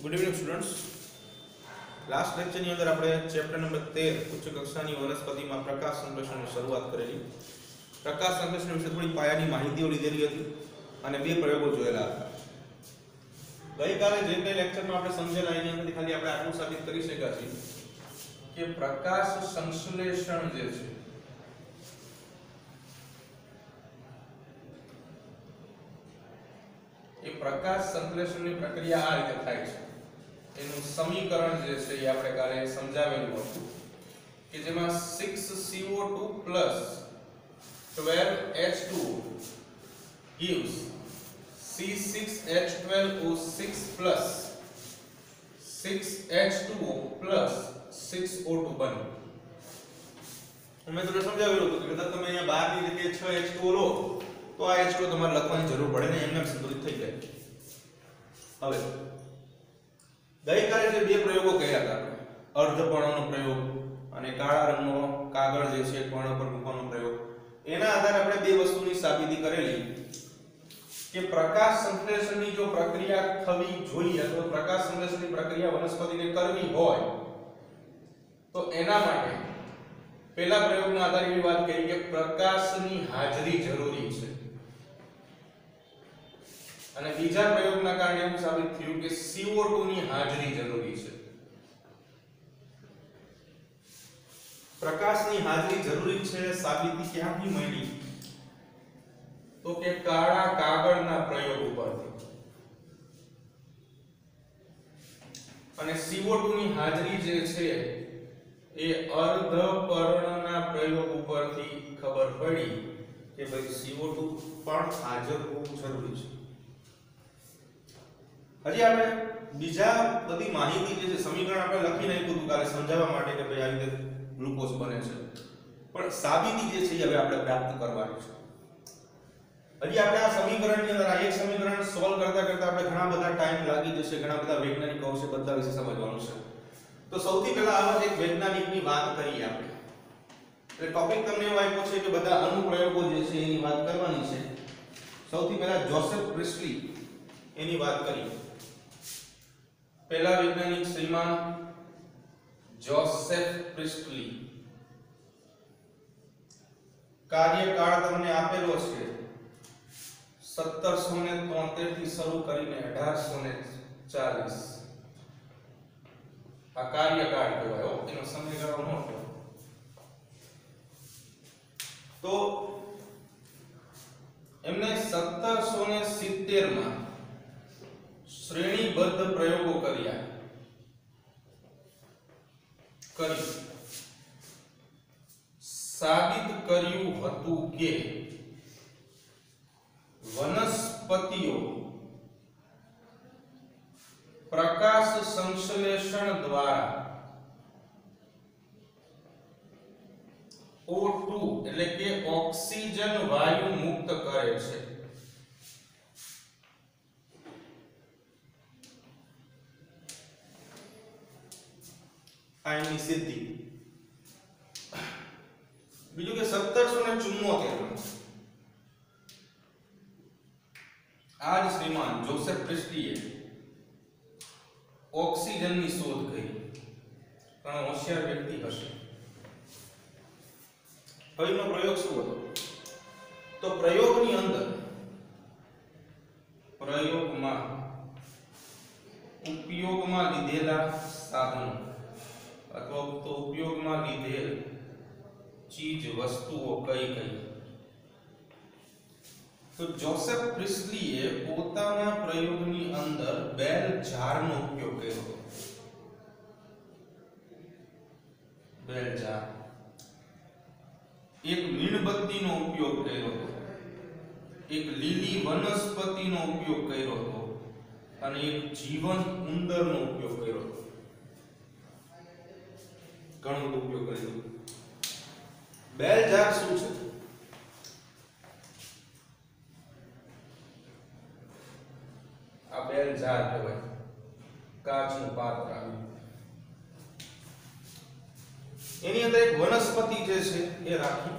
Good evening students. Last લેક્ચરની અંદર આપણે chapter number 13 ઉચ્ચ કક્ષાની વનસ્પતિમાં પ્રકાશ સંશ્લેષણની શરૂઆત કરેલી. પ્રકાશ સંશ્લેષણ વિશે થોડી પાયાની માહિતીઓ લીધેલી હતી અને બે પ્રયોગો જોયેલા હતા. ગઈકાલે જે કંઈ લેક્ચરમાં આપણે સમજેલા એની અંદરથી ખાલી આપણે આટલું સાબિત કરી શક્યા છીએ કે પ્રકાશ સંશ્લેષણ જે છે એ પ્રકાશ સંશ્લેષણની પ્રક્રિયા આ રીતે થાય છે. એનું સમીકરણ જે છે એ આપણે કાલે સમજાવેલું હતું કે જેમાં 6CO2 12H2O gives C6H12O6 6H2O 6O2 બને. મેં તમને સમજાવેલું હતું કે તમે અહીંયા 12 ની જગ્યાએ 6H2O લો તો આ H2O તમારે લખવાની જરૂર પડે ને એમને સંતુલિત થઈ જાય. હવે ગઈકાલે જે બે પ્રયોગો કર્યા હતા આપણે, અર્ધપર્ણનો પ્રયોગ અને કાળા રંગનો કાગળ જે છે પર્ણ પર મૂકવાનો પ્રયોગ, એના આધારે આપણે બે વસ્તુની સાબિતી કરેલી કે પ્રકાશ સંશ્લેષણની જો પ્રક્રિયા થવી જોઈએ અથવા પ્રકાશ સંશ્લેષણની પ્રક્રિયા વનસ્પતિને કરવી હોય તો એના માટે પહેલા પ્રયોગના આધારે એવી વાત કરી કે પ્રકાશની હાજરી જરૂરી છે અને બીજા પ્રયોગના કારણે એવું સાબિત થયું કે CO2 ની હાજરી જરૂરી છે. પ્રકાશની હાજરી જરૂરી છે સાબિતી ક્યાંથી મળી? તો કે કાળા કાગળના પ્રયોગ ઉપરથી. અને CO2 ની હાજરી જે છે એ અર્ધપર્ણના પ્રયોગ ઉપરથી ખબર પડી કે ભાઈ CO2 પણ હાજર હોવું જરૂરી છે. હજી આપણે બીજા બધી માહિતી જે છે સમીકરણ આપણે લખી નાખ્યું હતું કાલે સમજાવવા માટે કે ભાઈ આવી રીતે ગ્લુકોઝ બને છે, પણ સાબિતી જે છે એ હવે આપણે પ્રાપ્ત કરવાની છે. હજી આપણે આ સમીકરણની અંદર આ એક સમીકરણ સોલ્વ કરતા કરતા આપણે ઘણા બધા ટાઈમ લાગી જશે, ઘણા બધા વૈજ્ઞાનિકો આવશે, બધા વિશે સમજવાનું છે. તો સૌથી પહેલા આવા એક વૈજ્ઞાનિકની વાત કરીએ આપણે. એટલે ટોપિક તમને એવો આપ્યો છે કે બધા અનુપ્રયોગો જે છે એની વાત કરવાની છે. સૌથી પહેલા જોસેફ પ્રિસ્ટલી એની વાત કરીએ. પહેલા વૈજ્ઞાનિક શ્રીમાન જોસેફ પ્રિસ્ટલી. કાર્યકાળ તમને આપેલો છે 1773 થી શરૂ કરીને 1840. આ કાર્યકાળ કહેવાય. એનો સમયગાળો મોટો. તો એમને 1770 માં શ્રેણીબદ્ધ પ્રયોગો કરી સાબિત કર્યું હતું કે વનસ્પતિઓ પ્રકાશ સંશ્લેષણ દ્વારા O2 એટલે કે ઓક્સિજન વાયુ મુક્ત કરે છે. આની સિદ્ધિ. બીજું કે 1774 આજ શ્રીમાન જોસેફ પ્રિસ્ટલીએ ઓક્સિજનની શોધ કરી. ઘણો હોશિયાર વ્યક્તિ હશે. હવેનો પ્રયોગ શું હતો? તો પ્રયોગની અંદર ઉપયોગમાં લીધેલા સાધનો અથવા તો ઉપયોગમાં લીધેલ ચીજ વસ્તુઓ કઈ કઈ? તો જોસેફ પ્રિસ્ટલીએ પોતાના પ્રયોગની અંદર બેલ જારનો ઉપયોગ કર્યો હતો. બેલ જાર. એક મીણબત્તીનો ઉપયોગ કર્યો હતો, એક લીલી વનસ્પતિનો ઉપયોગ કર્યો હતો અને એક જીવંત ઉંદરનો ઉપયોગ કર્યો હતો. ઘણો ઉપયોગ કર્યો. બેલ જાર શું છે? આ બેલ જાર કહેવાય. કાચનું પાત્ર. એની અંદર એક વનસ્પતિ જે છે એ રાખી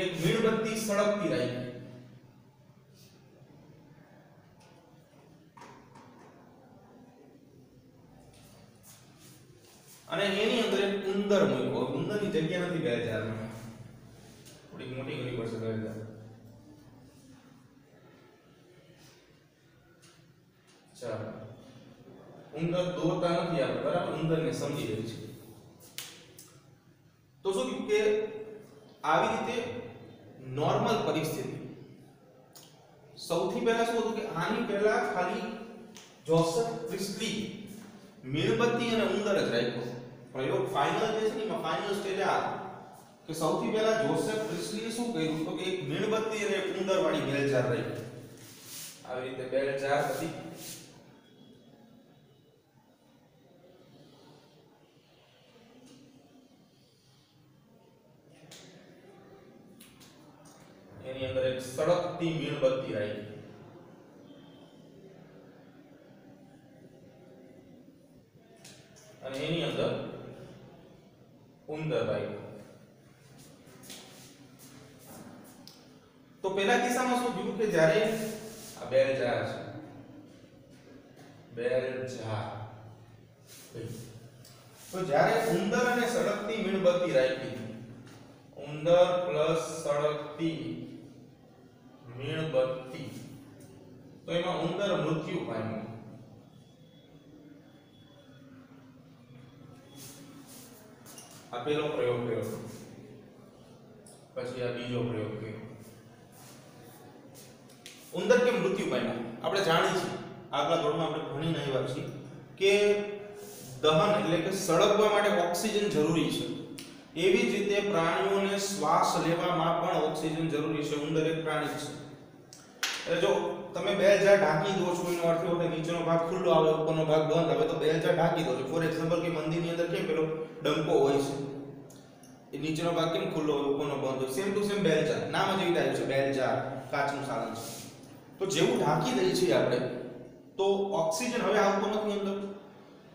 એક મીણબત્તી સળગતી રાખી અને એની અંદર એક ઉંદર મૂક્યો. ઉંદરની જગ્યા નથી બેલજારમાં, થોડી મોટી કરવી પડશે બેલજાર. ચાલો, ઉંદર દોરતા નથી આપણે, બરાબર, ઉંદરને સમજી રહી છે. તો શું થયું કે આવી રીતે નોર્મલ પરિસ્થિતિ સૌથી પહેલા શું હતું કે આની પહેલા ખાલી જોસેફ પ્રિસ્ટલી મીણબત્તી અને ઉંદર જ રાખ્યો. પ્રયોગ ફાઇનલ જે છે ને એમાં ફાઇનલ સ્ટેજ આ કે સૌથી પહેલા જોસેફ પ્રિસ્ટલીએ શું કર્યું તો કે એક મીણબત્તી અને એક ઉંદર વાળી બેલજાર રાખી. આવી રીતે બેલજાર હતી. એની અંદર એક સળગતી મીણબત્તી રાખી. અને એની અંદર ઉંદર રાખ્યો. તો પહેલા કિસ્સામાં શું થયું કે જ્યારે આ બેલજાર છે, બેલજાર, તો જ્યારે ઉંદર અને સળગતી મીણબત્તી રાખી, ઉંદર પ્લસ સળગતી મીણબત્તી, તો એમાં ઉંદર મૃત્યુ પામ્યો. આ પહેલો પ્રયોગ કર્યો, પછી આ બીજો પ્રયોગ કર્યો. ઉંદર કેમ મૃત્યુ પામ્યો? આપણે જાણીએ છીએ, આગલા ધોરણમાં આપણે ભણીને આવ્યા છીએ કે દહન એટલે કે સળગવા માટે ઓક્સિજન જરૂરી છે. એવી જ રીતે પ્રાણીઓને શ્વાસ લેવામાં પણ ઓક્સિજન જરૂરી છે. ઉંદર એક પ્રાણી છે. એટલે જો તમે બેલજાર ઢાંકી દો છો એનો અર્થ એવો થાય નીચેનો ભાગ ખુલ્લો આવે, ઉપરનો ભાગ બંધ આવે, તો બેલજાર ઢાંકી દો છો. ફોર એક્ઝામ્પલ કે મંદિરની અંદર કેમ પેલો ડંકો હોય છે, એ નીચેનો ભાગ કેમ ખુલ્લો હોય, ઉપરનો બંધ હોય. સેમ ટુ સેમ બેલજાર, નામ જ એવી આવ્યું છે બેલજાર, કાચનું સાધન છે. તો જેવું ઢાંકી દઈએ છીએ આપણે તો ઓક્સિજન હવે આવતો નથી અંદર,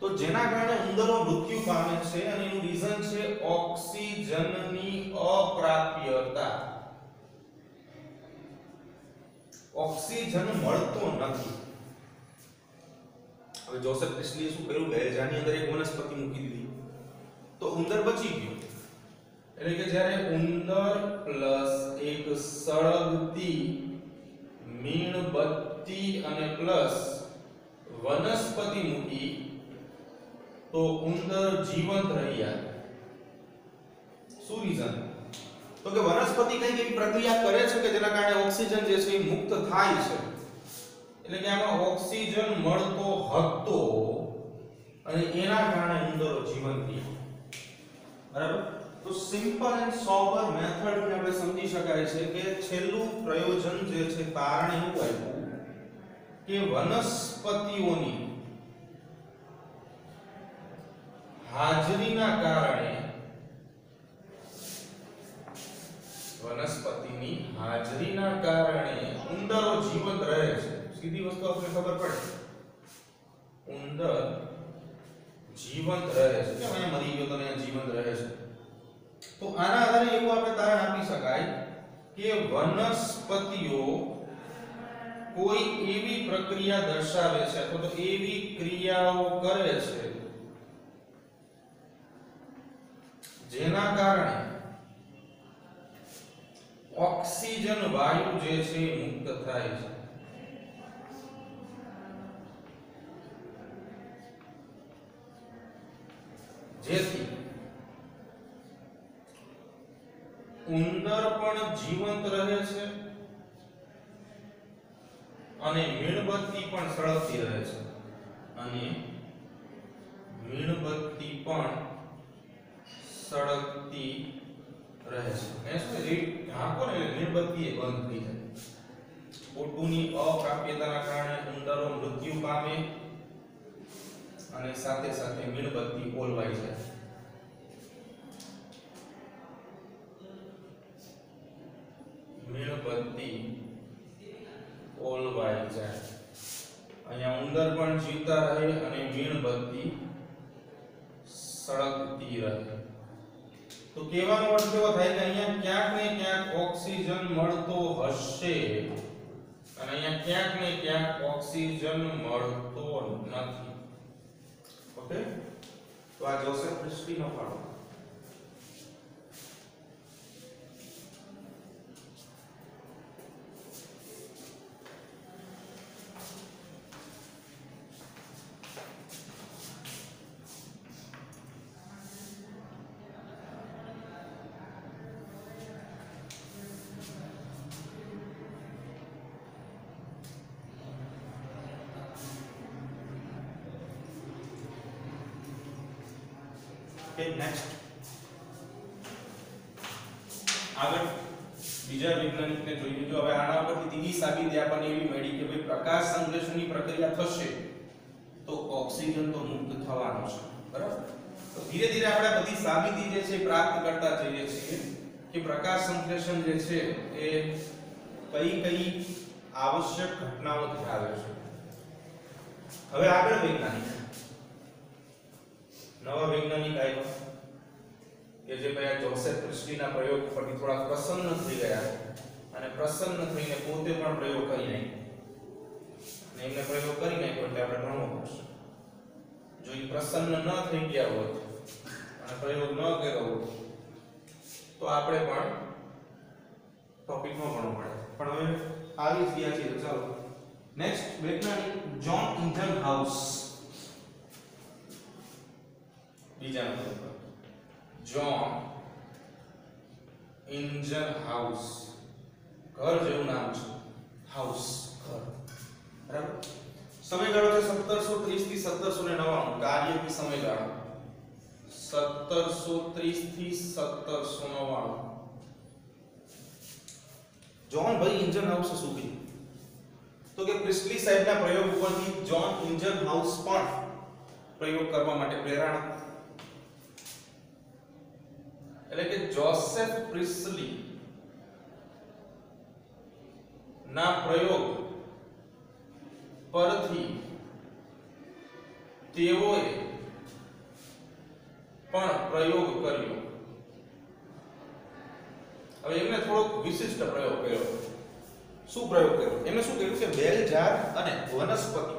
તો જેના કારણે ઉંદરો મૃત્યુ પામે છે. અને એનું રીઝન છે ઓક્સિજનની અપ્રાપ્યતા. ઓક્સિજન મળતો નથી. હવે જોસેફ પ્રિસ્ટલીએ શું કર્યું, બેલજારની અંદર એક વનસ્પતિ મૂકી દીધી, તો ઉંદર બચી ગયો. એટલે કે જ્યારે ઉંદર પ્લસ એક સળગતી મીણબત્તી અને પ્લસ વનસ્પતિ મૂકી તો ઉંદર જીવંત રહ્યા. શું રીઝન? તો કે વનસ્પતિ કઈ એવી પ્રક્રિયા કરે છે કે જેના કારણે ઓક્સિજન જે છે એ મુક્ત થાય છે. એટલે કે આમાં ઓક્સિજન મળતો હતો અને એના કારણે ઉંદરો જીવંત રહ્યા. બરાબર? તો સિમ્પલ એન્ડ સોબર મેથડ થી આપણે સમજી શકાય છે કે છેલ્લું પ્રયોજન જે છે કારણ એવું આવ્યું કે વનસ્પતિઓની હાજરીના કારણે ઉંદરો જીવંત રહે છે. સીધી વસ્તુ આપણે ખબર પડે, ઉંદર જીવંત રહે છે. કેમ અહીંયા મરી ગયો તો અહીંયા જીવંત રહે છે? તો આના આધારે એવું આપણે તારણ આપી શકાય કે વનસ્પતિઓ કોઈ એવી પ્રક્રિયા દર્શાવે છે અથવા તો એવી ક્રિયાઓ કરે છે જેના કારણે ઓક્સિજન વાયુ જે છે મુક્ત થાય છે. જેથી ઉંદર પણ જીવંત રહે છે અને મીણબત્તી પણ સળગતી રહે છે. અને મીણબત્તી પણ સળગતી રહે છે. એ શું છે, ઢાંકો ને એટલે મીણબત્તી એ બંધ થઈ જાય. O2ની અપ્રાપ્યતાના કારણે ઉંદરો મૃત્યુ પામે અને સાથે સાથે મીણબત્તી ઓલવાઈ જાય. મીણબત્તી ઓલવાઈ જાય. અહીંયા ઉંદર પણ જીવતા રહે અને મીણબત્તી સળગતી રહે. તો કહેવાનો અર્થ એવો થાય કે અહીંયા ક્યાંક ને ક્યાંક ઓક્સિજન મળતો હશે અને અહીંયા ક્યાંક ને ક્યાંક ઓક્સિજન મળતો નથી. ઓકે, તો આ જોસેફ પ્રિસ્ટલીનો ફાળો. Okay, next. આગળ બીજા વૈજ્ઞાનિકને જોઈએ. જો હવે આના પરથી ત્રીજી સાબિતી આપણને એવી મળી કે ભાઈ પ્રકાશ સંશ્લેષણની પ્રક્રિયા થશે તો ઓક્સિજન તો મુક્ત થવાનો છે. બરાબર? તો ધીરે ધીરે આપણે બધી સાબિતી જે છે પ્રાપ્ત કરતા જઈએ છીએ કે પ્રકાશ સંશ્લેષણ જે છે એ કઈ આવશ્યક ઘટનાઓ ધરાવે છે. હવે આગળ વૈજ્ઞાનિક નવા વૈજ્ઞાનિક આવ્યા કે જે ભાઈ જોસેફ પ્રિસ્ટલીના પ્રયોગ પરથી થોડા પ્રસન્ન થઈ ગયા અને પ્રસન્ન થઈને પોતે પણ પ્રયોગ કરી નાખ્યો. અને એમને પ્રયોગ કરી નાખ્યો એટલે આપણે ભણવો પડશે. જો એ પ્રસન્ન ન થઈ ગયા હોત અને પ્રયોગ ન કર્યો હોત તો આપણે પણ ટોપિકમાં ભણવું પડે. પણ હવે આવી જ ગયા છીએ. ચાલો નેક્સ્ટ વૈજ્ઞાનિક જ્હોન ઇન્જનહાઉસ. બીજા નંબર પર જ્હોન ઇન્જનહાઉસ. ઘર જેવું નામ છે, હાઉસ ઘર. બરાબર? સમયગાળો છે 1730 થી 1799. કાર્યની સમયગાળો 1730 થી 1799. જ્હોન ભાઈ ઇન્જનહાઉસ શું કીધું? તો કે પ્રિસ્ટલી સાહેબના પ્રયોગ ઉપરથી જ્હોન ઇન્જનહાઉસ પણ પ્રયોગ કરવા માટે પ્રેરણા. એટલે કે જોસેફ પ્રિસ્ટલી ના પ્રયોગ પરથી તેઓએ પણ પ્રયોગ કર્યો. હવે એમને થોડોક વિશિષ્ટ પ્રયોગ કર્યો. શું પ્રયોગ કર્યો? એમને શું કર્યું કે બેલ, ઝાડ અને વનસ્પતિ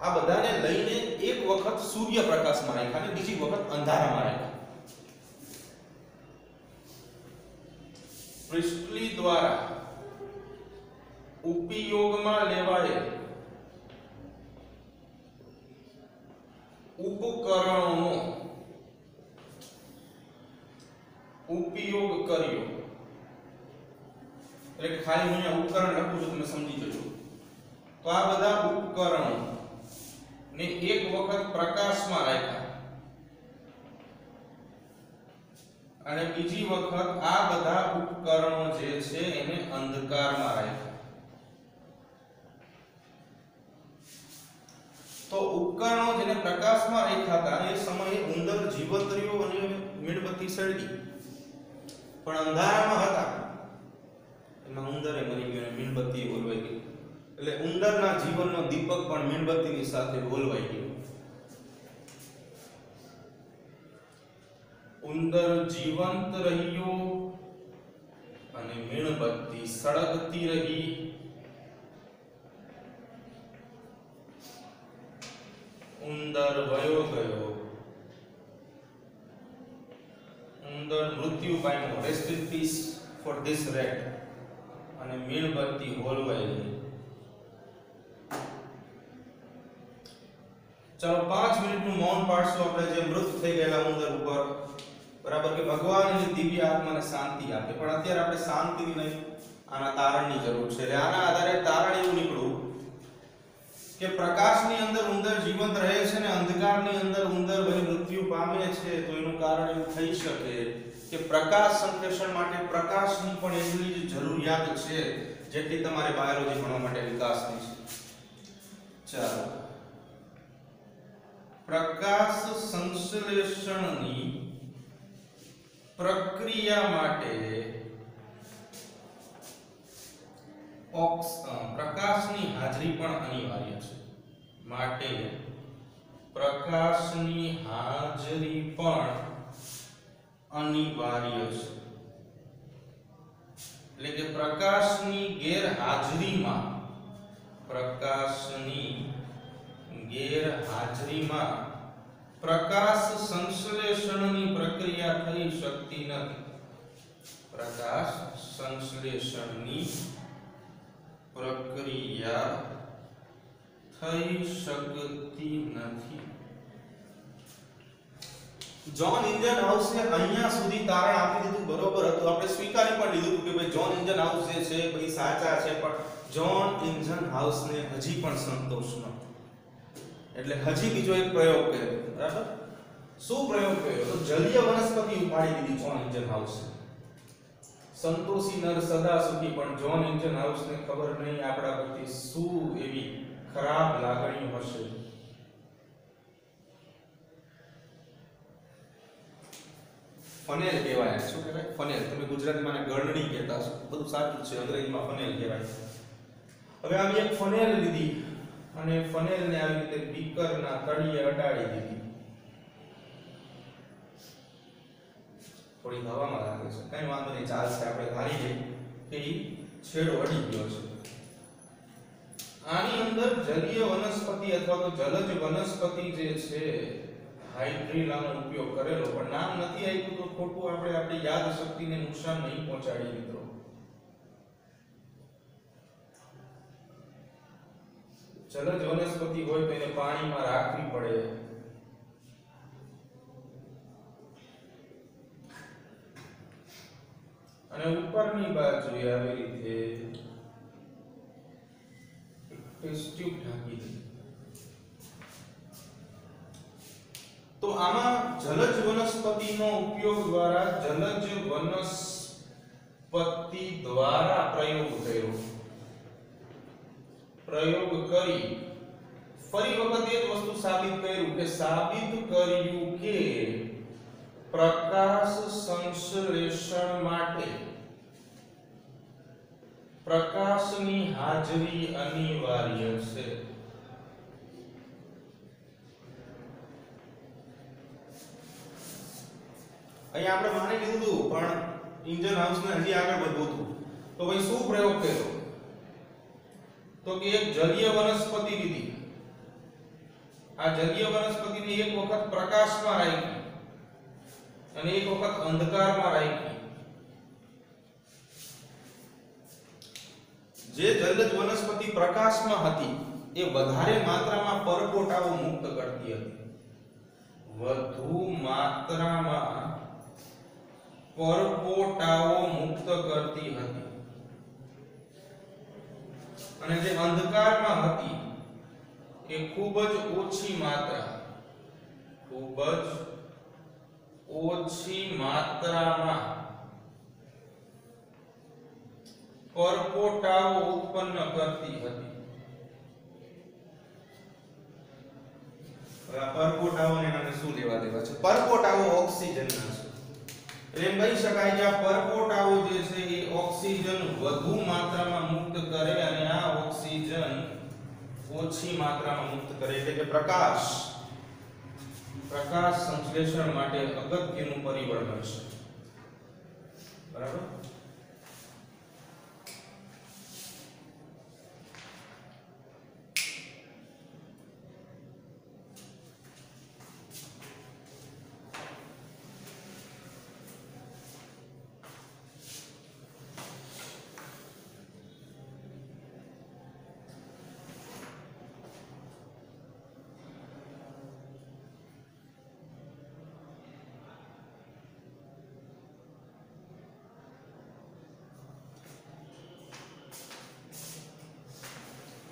આ બધાને લઈને એક વખત સૂર્યપ્રકાશમાં રાખ્યા અને બીજી વખત અંધારામાં રાખ્યા. પ્રિસ્ટલી દ્વારા ઉપયોગમાં લેવાયેલ ઉપકરણોનો ઉપયોગ કર્યો. એટલે કે ખાલી હું અહીંયા ઉપકરણ લખું છું, તમે સમજી જજો. તો આ બધા ઉપકરણો ને એક વખત પ્રકાશમાં રાખ્યા અને બીજી વખત આ બધા ઉપકરણો જે છે એને અંધકારમાં રાખ્યા. તો ઉપકરણો જેને પ્રકાશમાં રાખ્યા હતા એ સમયે ઉંદર જીવંત રહ્યો અને મીણબત્તી સળગી. પણ અંધારામાં હતા એમાં ઉંદરે મરી ગયો અને મીણબત્તી ઓલવાઈ ગઈ. એટલે ઉંદરના જીવનનો દીપક પણ મીણબત્તીની સાથે ઓલવાઈ ગયો. ઉંદર જીવંત રહ્યો અને મીણબત્તી સળગતી રહી. ઉંદર વયો ગયો, ઉંદર મૃત્યુ પામ્યો. Rest in peace for this rat. અને મીણબત્તી હોલવાઈ ગઈ. ચાલો 5 મિનિટનું મૌન પાડશું આપણે જે મૃત થઈ ગયેલા ઉંદર ઉપર. બરાબર? કે ભગવાન એની દિવ્ય આત્માને શાંતિ આપે. પણ અત્યારે આપણે શાંતિની નહીં, આના તારણની જરૂર છે. એટલે આના આધારે તારણ એવું નીકળ્યું કે પ્રકાશની અંદર ઉંદર જીવંત રહે છે ને અંધકારની અંદર ઉંદર ભાઈ મૃત્યુ પામે છે. તો એનું કારણ એવું થઈ શકે કે પ્રકાશ સંશ્લેષણ માટે પ્રકાશની પણ એટલી જ જરૂરિયાત છે જેટલી તમારે બાયોલોજી ભણવા માટે વિકાસની છે. ચાલો, પ્રકાશ સંશ્લેષણની પ્રક્રિયા માટે પ્રકાશની હાજરી પણ અનિવાર્ય છે. માટે પ્રકાશની હાજરી પણ અનિવાર્ય છે, એટલે કે પ્રકાશની ગેરહાજરીમાં પ્રકાશ સંશ્લેષણની પ્રક્રિયા થઈ શકતી નથી. પ્રકાશ સંશ્લેષણની પ્રક્રિયા થઈ શકતી નથી. જ્હોન ઇન્જનહાઉસે અહીંયા સુધી તારણ આપી દીધું, બરોબર હતું, આપણે સ્વીકારી પણ લીધું કે ભાઈ જ્હોન ઇન્જનહાઉસ જે છે ભાઈ સાચા છે, પણ જ્હોન ઇન્જનહાઉસને હજી પણ સંતોષ ન, એટલે હજી બીજો એક પ્રયોગ કર્યો. બરાબર, શું પ્રયોગ કર્યો? તો જલીય વનસ્પતિ ઉપાડી દીધી જ્હોન ઇન્જનહાઉસે. સંતોષી નર સદા સુખી, પણ જ્હોન ઇન્જનહાઉસને ખબર નહીં આપણા પ્રતિ શું એવી ખરાબ લાગણીઓ હશે. ફનેલ કહેવાય. શું કહેવાય? ફનેલ. તમે ગુજરાતીમાં ગળણી કહેતા છો, બધું સાચું છે, અંગ્રેજીમાં ફનેલ કહેવાય. હવે આવી એક ફનેલ લીધી અને ફનેલને આવી રીતે બીકરના તળિયે અડાડી દીધી. થોડી હવામાં લાગે છે, કઈ વાંધો નહીં, ચાલશે, આપણે ધારી લઈએ કે ઈ છેડો અડી ગયો છે. આની અંદર જલીય વનસ્પતિ અથવા તો જલજ વનસ્પતિ જે છે હાઇડ્રીલાનો ઉપયોગ કરેલો, પણ નામ નથી આપ્યું તો ખોટું આપણે આપણી યાદ શક્તિને નુકસાન નહીં પહોંચાડીએ મિત્રો. જલજ વનસ્પતિ હોય તો એને પાણીમાં રાખવી પડે. અને ઉપરની બાજુએ આવી રીતે ટેસ્ટ ટ્યુબ ઢાંકી દીધી. તો આમાં જલજ વનસ્પતિનો ઉપયોગ દ્વારા પ્રયોગ કર્યો. પ્રયોગ કરી ફરી વખત એક વસ્તુ સાબિત કર્યું કે પ્રકાશ સંશ્લેષણ માટે પ્રકાશની હાજરી અનિવાર્ય છે. અહીં આપણે માની લીધું, પણ ઇન્જન હાઉસને હજી આગળ વધવું હતું. તો ભાઈ શું પ્રયોગ કર્યો? તો કે એક જલીય વનસ્પતિ લીધી. આ જલીય વનસ્પતિને એક વખત પ્રકાશમાં રાખી અને એક વખત અંધકારમાં રાખી. જે જલજ વનસ્પતિ પ્રકાશમાં હતી એ વધારે માત્રામાં પરપોટાઓ મુક્ત કરતી હતી. વધુ માત્રામાં પરપોટાઓ મુક્ત કરતી હતી. અને જે અંધકારમાં હતી એ ખૂબ જ ઓછી માત્રામાં પરપોટાઓ ઉત્પન્ન કરતી હતી. પરપોટાઓને નામે શું લેવા દેવા છે? પરપોટાઓ ઓક્સિજનના છે. એટલે એમ કહી શકાય કે આ પરપોટાઓ જે છે એ ઓક્સિજન વધુ માત્રામાં મુક્ત કરે અને આ ઓક્સિજન ઓછી માત્રામાં મુક્ત કરે. એટલે કે પ્રકાશ સંશ્લેષણ માટે અગત્યનું પરિબળ બનશે. બરાબર.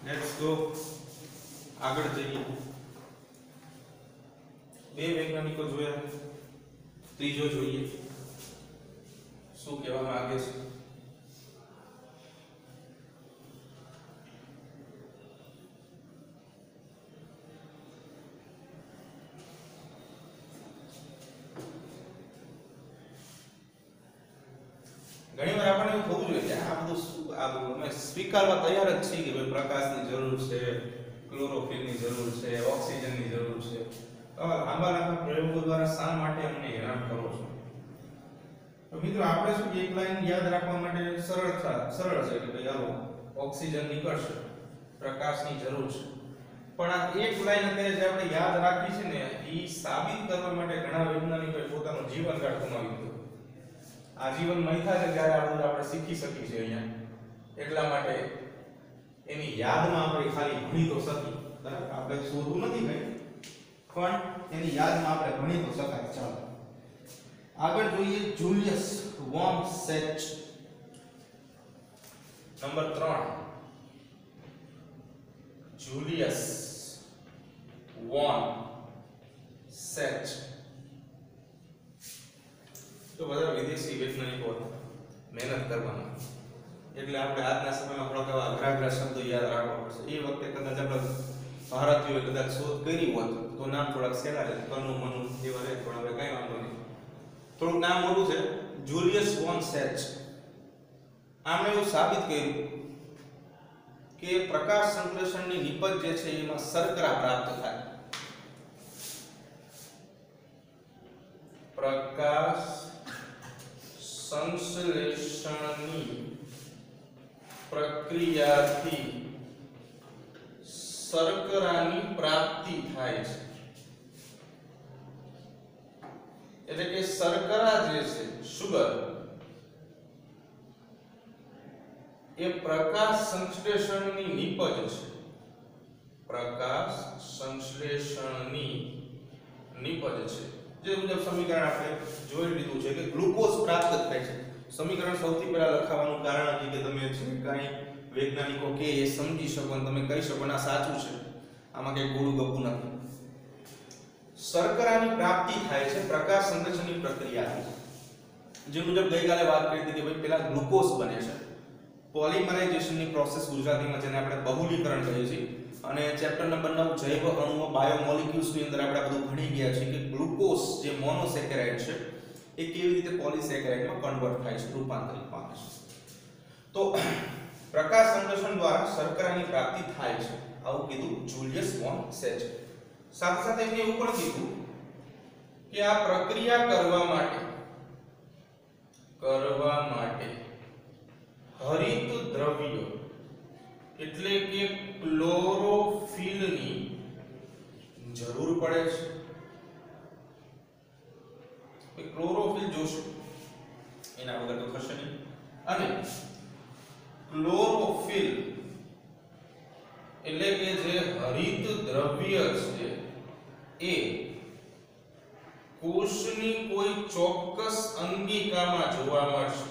લેટ્સ ગો આગળ જઈએ. બે વૈજ્ઞાનિકો જોયા, ત્રીજો જોઈએ શું કહેવા માંગે છે. ઘણીવાર આપણને એવું થવું જોઈએ કે આ બધું અમે સ્વીકારવા તૈયાર જ છીએ કે ભાઈ પ્રકાશની જરૂર છે, ક્લોરોફિલની જરૂર છે, ઓક્સિજનની જરૂર છે. આવા લાંબા પ્રયોગો દ્વારા શા માટે અમને હેરાન કરો છો? તો મિત્રો આપણે શું એક લાઈન યાદ રાખવા માટે સરળ છે કે ભાઈ આવો ઓક્સિજન નીકળશે, પ્રકાશની જરૂર છે. પણ આ એક લાઈન અત્યારે જે આપણે યાદ રાખી છે ને એ સાબિત કરવા માટે ઘણા વૈજ્ઞાનિકોએ પોતાનું જીવનકાળ ગુમાવી દીધું. આજીવન મૈથા છે ત્યારે આ બધું આપણે શીખી શકીએ છીએ અહીંયા. એટલા માટે એની યાદમાં આપણે ખાલી ભણી તો શકી, બરાબર? આપણે શોધવું નથી કઈ, પણ એની યાદમાં આપણે ભણી તો શકાય. ચાલો આગળ જોઈએ Julius von Sachs. Number 3 Julius von Sachs. તો બધા વિદેશી વૈજ્ઞાનિકો મહેનત કરવાના, એટલે આપણે આજના સમયમાં થોડાક એવા અઘરા શબ્દો યાદ રાખવા પડશે. એ વખતે કદાચ આપણે ભારતીયોએ કદાચ શોધ કરી હોત તો નામ થોડાક સહેલા રહે, કનુ મનુ એવા રહે, પણ હવે કઈ વાંધો નહીં. થોડુંક નામ મોટું છે, જુલિયસ વોન સેચ. આમણે એવું સાબિત કર્યું કે પ્રકાશ સંશ્લેષણની નિપજ જે છે એમાં શર્કરા પ્રાપ્ત થાય. પ્રકાશ સંશ્લેષણની પ્રક્રિયાથી શર્કરાની પ્રાપ્તિ થાય છે. એટલે કે શર્કરા જે છે, સુગર, એ પ્રકાશ સંશ્લેષણની નિપજ છે. પ્રકાશ સંશ્લેષણની નિપજ છે. જે મુજબ સમીકરણ આપણે જોઈ લીધું છે કે ગ્લુકોઝ પ્રાપ્ત થાય છે. સમીકરણ સૌથી પહેલા લખાવવાનું કારણ હતું કે તમે જે કાંઈ વૈજ્ઞાનિકો કે એ સમજી શકો અને તમે કહી શકો ના સાચું છે, આમાં કઈ ગોળું ગપ્પું નથી. શર્કરાની પ્રાપ્તિ થાય છે પ્રકાશ સંશ્લેષણની પ્રક્રિયાથી. જે મુજબ ગઈકાલે વાત કરી હતી કે ભાઈ પહેલા ગ્લુકોઝ બને છે. પોલિમરાઇઝેશનની પ્રોસેસ ગુજરાતીમાં જેને આપણે બહુલીકરણ કહીએ છીએ, અને ચેપ્ટર નંબર 9 જૈવ અણુઓ બાયોમોલિક્યુલ્સ ની અંદર આપણે બધું ભણી ગયા છીએ કે ગ્લુકોઝ જે મોનોસેકેરાઇડ છે એ કેવી રીતે પોલિસેકેરાઇડમાં કન્વર્ટ થાય છે, રૂપાંતરિત પામે છે. તો પ્રકાશ સંશ્લેષણ દ્વારા શર્કરાની પ્રાપ્તિ થાય છે, આવું કીધું જુલિયસ વોન સેચ. સાથે સાથે એમને એવું પણ કીધું કે આ પ્રક્રિયા કરવા માટે હરિત દ્રવ્ય એટલે કે ક્લોરોફિલની જરૂર પડે છે. ક્લોરોફિલ જોશો, એના વગર તો થશે નહીં. અને ક્લોરોફિલ એટલે કે જે હરિત દ્રવ્ય છે એ કોષની કોઈ ચોક્કસ અંગિકામાં જોવા મળશે.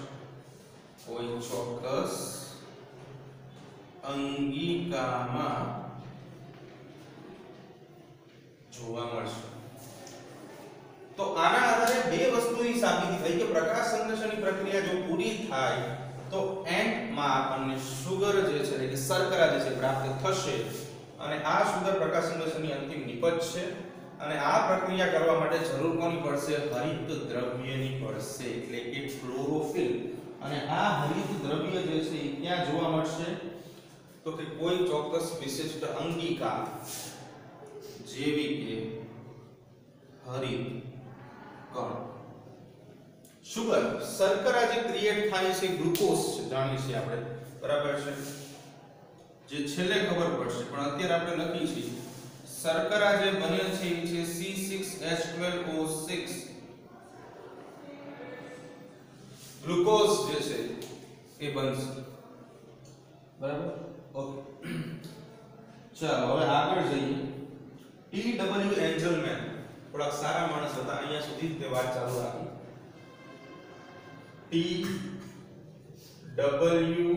કોઈ ચોક્કસ અંગિકામાં જોવા મળશે. તો આના આધારે બે વસ્તુની સાબિતી થઈ કે પ્રકાશ સંશ્લેષણની પ્રક્રિયા જો પૂરી થાય તો એન્ડમાં આપણને સુગર જે છે એટલે કે શર્કરા જે છે પ્રાપ્ત થશે, અને આ સુગર પ્રકાશ સંશ્લેષણની અંતિમ નિપજ છે. અને આ પ્રક્રિયા કરવા માટે જરૂર કોની પડશે? હરિત દ્રવ્યની પડશે, એટલે કે ક્લોરોફિલ. અને આ હરિત દ્રવ્ય જે છે એ ક્યાં જોવા મળશે? તો કે કોઈ ચોક્કસ વિશિષ્ટ અંગિકા જેવી કે હરિત કણ. સુગર શર્કરા જે ક્રિએટ થાય છે ગ્લુકોઝ છે, જાણીએ છીએ આપણે, બરાબર છે, જે છેલ્લે ખબર પડશે, પણ અત્યારે આપણે લખી છે શર્કરા જે બને છે એ છે C6H12O6. ગ્લુકોઝ જે છે એ બનશે, બરાબર? ઓકે, ચાલો હવે આગળ જઈએ. TW એન્જલમેન થોડા સારા માણસ હતા, અહીંયા સુધી તે વાત ચાલુ રાખી. TW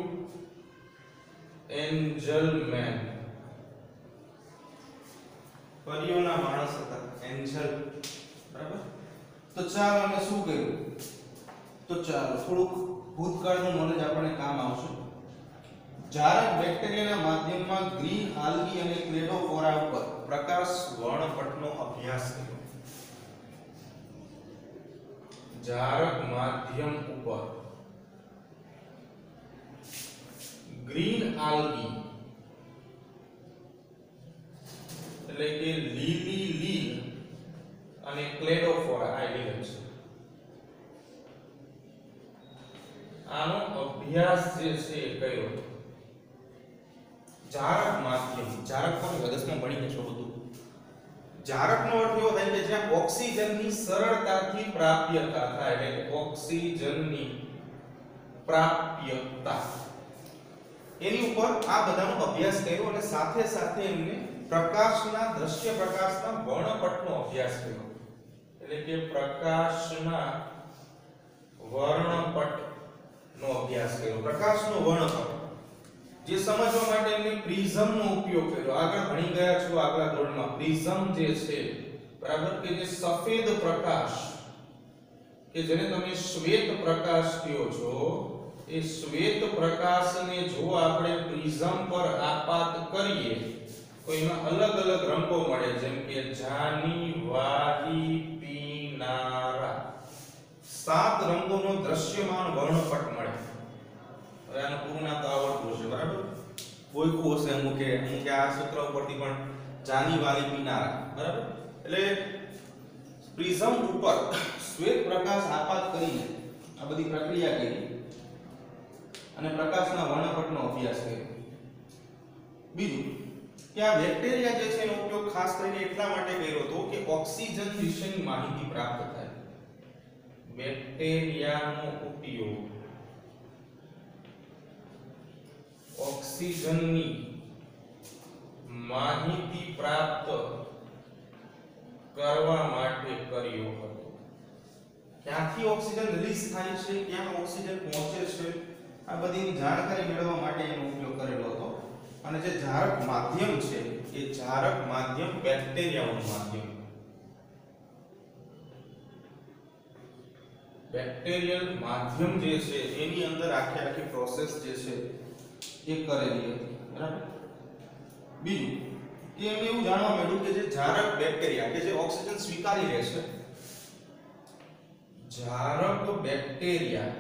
એન્જલમેન પરિયોના માણસ હતા, એન્જલ, બરાબર? તો ચાલો અમે શું કર્યું? તો ચાલો થોડુંક ભૂતકાળનું નોલેજ આપણને કામ આવશે. જારક બેક્ટેરિયાના માધ્યમમાં ગ્રીન આલ્ગી અને ક્લેડોફોરા ઉપર પ્રકાશ વર્ણપટનો અભ્યાસ કર્યો. જારક માધ્યમ ઉપર ગ્રીન આલ્ગી એટલે કે લીલી લીલ અને ક્લેડોફોરા આ લીલ છે. અભ્યાસ જે છે એ કયો જારક માધ્યમ જારક પણ હદસમાં ભણી જશો બધું જારકનો અર્થ એવો થાય કે જ્યાં ઓક્સિજનની સરળતાથી પ્રાપ્યતા થાય એટલે ઓક્સિજનની પ્રાપ્યતા એની ઉપર આ બધાનો અભ્યાસ કર્યો અને સાથે સાથે એમને પ્રકાશના દ્રશ્ય પ્રકાશના વર્ણપટનો અભ્યાસ કર્યો એટલે કે પ્રકાશના વર્ણપટનો અભ્યાસ કર્યો પ્રકાશનો વર્ણપટ જે સમજવા માટે એમને પ્રિઝમનો ઉપયોગ કર્યો આગળ ભણી ગયા છો આગલા ધોરણમાં પ્રિઝમ જે છે બરાબર કે જે સફેદ પ્રકાશ કે જેને તમે શ્વેત પ્રકાશ કહો છો એ શ્વેત પ્રકાશને જો આપણે પ્રિઝમ પર આપાત કરીએ તો એમાં અલગ અલગ રંગો મળે જેમ કે જાની વારી પીનારા 7 રંગોનો દ્રશ્યમાન વર્ણપટ મળે હવે આનું પૂરું નામ તો આવડતું હશે બરાબર ઓળખું હશે અમુકે આ સૂત્ર ઉપરથી પણ જાની વારી પીનારા બરાબર એટલે પ્રિઝમ ઉપર શ્વેત પ્રકાશ આપાત કરીને આ બધી પ્રક્રિયા કરી અને પ્રકાશના વર્ણપટનો અભ્યાસ કર્યો બીજું કે આ બેક્ટેરિયા જે છે એનો ઉપયોગ ખાસ કરીને એટલા માટે કર્યો હતો કે ઓક્સિજન વિશેની માહિતી પ્રાપ્ત થાય બેક્ટેરિયાનો ઉપયોગ ઓક્સિજનની માહિતી પ્રાપ્ત કરવા માટે કર્યો હતો ક્યાંથી ઓક્સિજન રિલીઝ થાય છે ક્યાં ઓક્સિજન પહોંચે છે આ બધી જાણકારી મેળવવા માટે એનો ઉપયોગ કરેલો હતો અને જે જારક માધ્યમ છે એ જારક માધ્યમ બેક્ટેરિયાનું માધ્યમ બેક્ટેરિયલ માધ્યમ જે છે એની અંદર આખી પ્રોસેસ જે છે એ કરેલી હતી બરાબર બીજું કે એમને એવું જાણવા મળ્યું કે જે જારક બેક્ટેરિયા કે જે ઓક્સિજન સ્વીકારી લે છે જારક બેક્ટેરિયા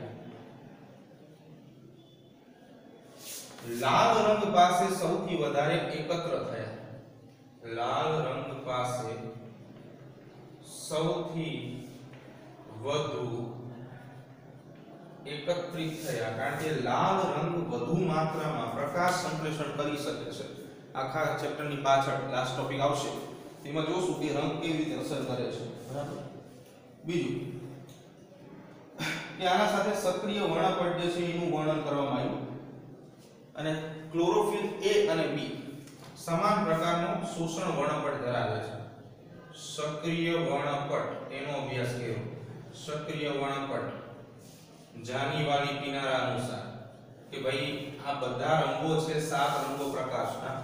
લાલ રંગ પાસે સૌથી વધારે એકત્ર થયા લાલ રંગ પાસે સૌથી વધુ એકત્રિત થયા કારણ કે લાલ રંગ વધુ માત્રામાં પ્રકાશ સંશ્લેષણ કરી શકે છે આખા ચેપ્ટરની પાછળ લાસ્ટ ટોપિક આવશે તેમાં જોશું કે રંગ કેવી રીતે અસર કરે છે બરાબર બીજું કે આના સાથે સક્રિય વર્ણપટ જે છે એનું વર્ણન કરવામાં આવ્યું અને ક્લોરોફિલ A અને B સમાન પ્રકારનો શોષણ વર્ણપટ ધરાવે છે સક્રિય વર્ણપટ એનો અભ્યાસ કર્યો સક્રિય વર્ણપટ જાની વાલી કિનારા અનુસાર કે ભાઈ આ બધા રંગો છે 7 રંગો પ્રકાશના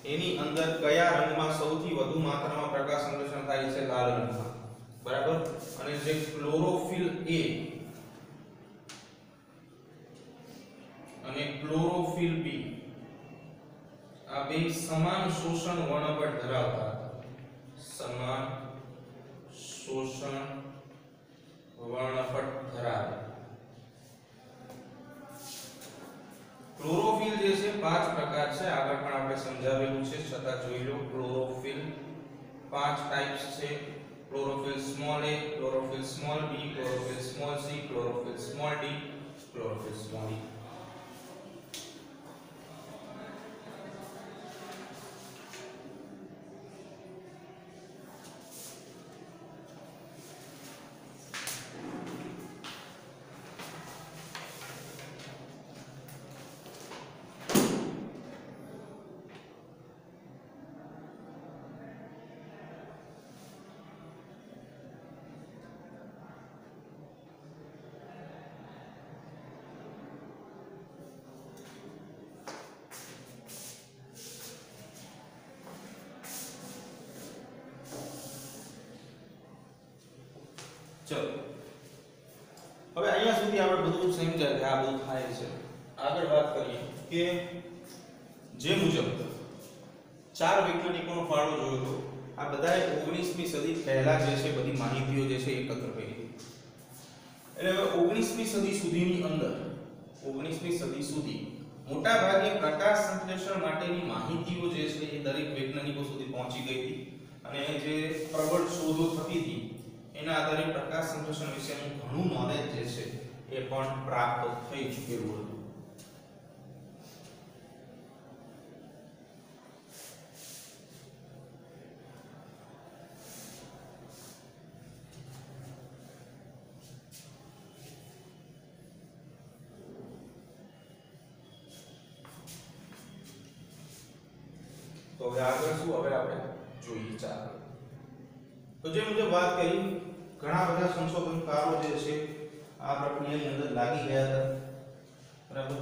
એની અંદર કયા રંગમાં સૌથી વધુ માત્રામાં પ્રકાશ સંશ્લેષણ થાય છે લાલ રંગમાં બરાબર અને જે ક્લોરોફિલ A અને ક્લોરોફિલ B આ બે સમાન શોષણ વર્ણપટ ધરાવતા હતા સમાન શોષણ વર્ણપટ ધરાવે ક્લોરોફિલ જે છે 5 પ્રકાર છે આગળ પણ આપણે સમજાવેલું છે છતાં જોઈ લો ક્લોરોફિલ 5 ટાઇપ્સ છે chlorophyll small a chlorophyll small b chlorophyll small c chlorophyll small d chlorophyll small e ચલો હવે અહીંયા સુધી આપણે બધું સમજાય કે આ બધું થાય છે આગળ વાત કરીએ કે જે મુજબ 4 વૈજ્ઞાનિકોનો ફાળો જોયો તો આ બધાએ 19મી સદી પહેલા જે છે બધી માહિતીઓ જે છે એકત્ર કરી એટલે હવે 19મી સદી સુધીની અંદર 19મી સદી સુધી મોટા ભાગે પ્રકાશ સંશ્લેષણ માટેની માહિતીઓ જે છે એ દરેક વૈજ્ઞાનિકો સુધી પહોંચી ગઈ હતી અને જે પ્રબળ શોધો થતી હતી એના આધારે પ્રકાશ સંશ્લેષણ વિશેનું ઘણું નોલેજ જે છે એ પણ પ્રાપ્ત થઈ ચૂકેલું હતું તો હવે આગળ શું હવે આપણે જોઈએ ચાલો તો જે મુજબ વાત કરી ઘણા બધા સંશોધનકારો જે છે આ પ્રક્રિયાની અંદર લાગી ગયા હતા બરાબર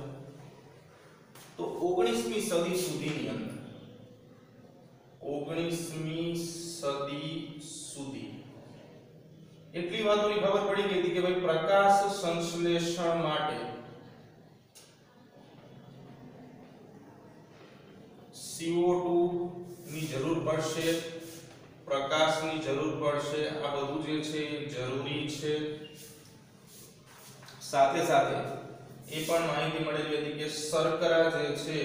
તો 19મી સદી સુધીની અંદર 19મી સદી સુધી એટલી વાતોની ખબર પડી ગઈ હતી કે ભાઈ પ્રકાશ સંશ્લેષણ માટે CO2 ની જરૂર પડશે પ્રકાશની જરૂર પડશે આ બધું જે છે એ જરૂરી છે સાથે સાથે એ પણ માહિતી મળેલી હતી કે શર્કરા જે છે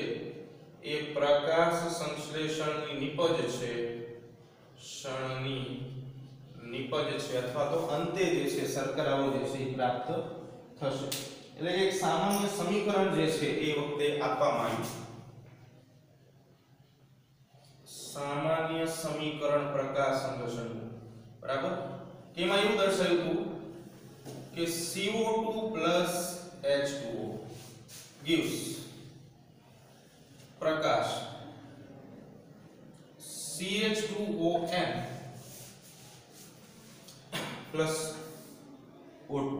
એ પ્રકાશ સંશ્લેષણની નિપજ છે ક્ષણની નિપજ છે અથવા તો અંતે જે છે શર્કરાઓ જે છે એ પ્રાપ્ત થશે એટલે એક સામાન્ય સમીકરણ જે છે એ વખતે આપવામાં આવ્યું સામાન્ય સમીકરણ પ્રકાશ સંશ્લેષણનું બરાબર તેમાં એવું દર્શાવ્યું હતું કે CO2 H2O gives પ્રકાશ CH2ON O2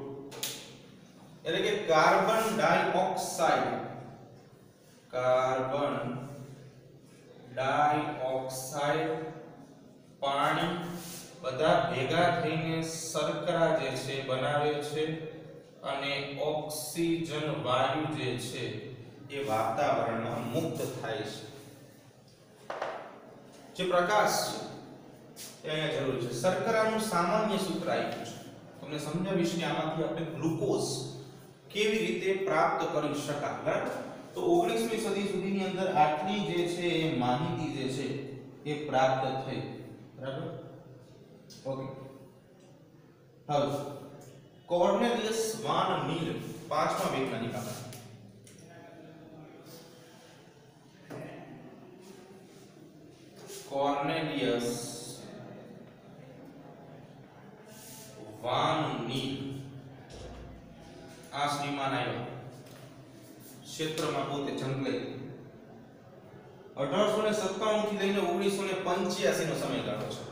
એટલે કે કાર્બન ડાયોક્સાઇડ પાણી બધા ભેગા થઈને શર્કરા જે છે બનાવે છે અને ઓક્સિજન વાયુ જે છે એ વાતાવરણમાં મુક્ત થાય છે જે પ્રકાશ છે એ અહીંયા જરૂરી છે શર્કરાનું સામાન્ય સૂત્ર આપ્યું છે તમને સમજાવીશ કે આમાંથી આપણે ગ્લુકોઝ કેવી રીતે પ્રાપ્ત કરી શકાય બરાબર તો 19મી સદી સુધીની અંદર આટલી જે છે એ માહિતી જે છે એ પ્રાપ્ત થઈ બરાબર ઓકે હવે કોર્નેલિયસ વાન નીલ પાંચમા વૈજ્ઞાનિક હતા કોર્નેલિયસ વાન નીલ આ શ્રીમાન આવ્યા ક્ષેત્રમાં પોતે જંગલે 1897 થી લઈને 1985 નો સમયગાળો છે